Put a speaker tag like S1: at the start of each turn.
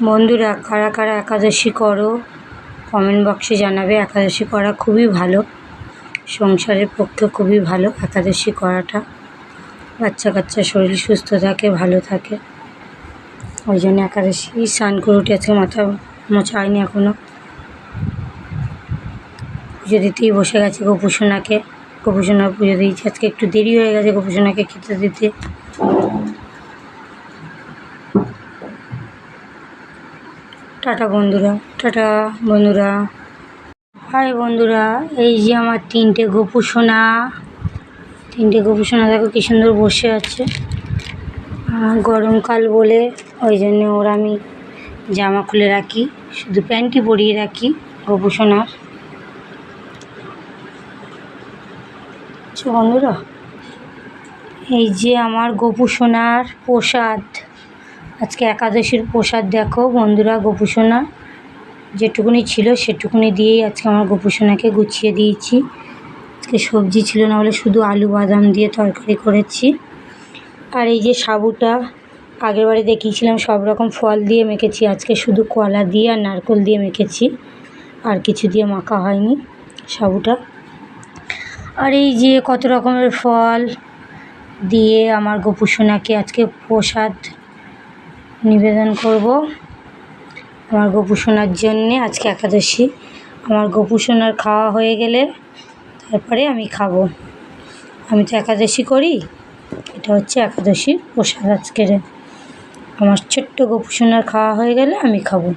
S1: বন্ধুরা, কারা কারা একাদশী করো কমেন্ট বক্সে জানাবে। একাদশী করা খুবই ভালো, সংসারের পক্ষে খুবই ভালো একাদশী করাটা। বাচ্চা কাচ্চা শরীর সুস্থ থাকে, ভালো থাকে। ওই জন্য একাদশী স্নান করে উঠে আজকে মাথা মোছা হয়নি এখনও। পুজো দিতেই বসে গেছে গোপুসোনাকে। গোপুসোনার পুজো দিয়েছি, আজকে একটু দেরি হয়ে গেছে গোপুসোনাকে খেতে দিতে। টাটা বন্ধুরা, টাটা বন্ধুরা। হাই বন্ধুরা, এই যে আমার তিনটে গোপুসোনা দেখো কি সুন্দর বসে আছে। গরমকাল বলে ওই জন্য ওরা আমি জামা খুলে রাখি, শুধু প্যান্টই পরিয়ে রাখি গোপুসোনার। বন্ধুরা, এই যে আমার গোপুসোনার প্রসাদ, আজকে একাদশীর প্রসাদ দেখো বন্ধুরা। গোপুসোনা যেটুকুনি ছিল সেটুকুনি দিয়েই আজকে আমার গোপুসোনাকে গুছিয়ে দিয়েছি। আজকে সবজি ছিল না বলে শুধু আলু বাদাম দিয়ে তরকারি করেছি। আর এই যে সাবুটা আগের বারে দেখিয়েছিলাম, সব রকম ফল দিয়ে মেখেছি, আজকে শুধু কলা দিয়ে আর নারকেল দিয়ে মেখেছি, আর কিছু দিয়ে মাখা হয়নি সাবুটা। আর এই যে কত রকমের ফল দিয়ে আমার গোপুসোনাকে আজকে প্রসাদ নিবেদন করব আমার গোপুসোনার জন্যে। আজকে একাদশী, আমার গোপুসোনার খাওয়া হয়ে গেলে তারপরে আমি খাবো। আমি তো একাদশী করি, এটা হচ্ছে একাদশীর প্রসাদ আজকের। আমার ছোট্ট গোপুসোনার খাওয়া হয়ে গেলে আমি খাবো।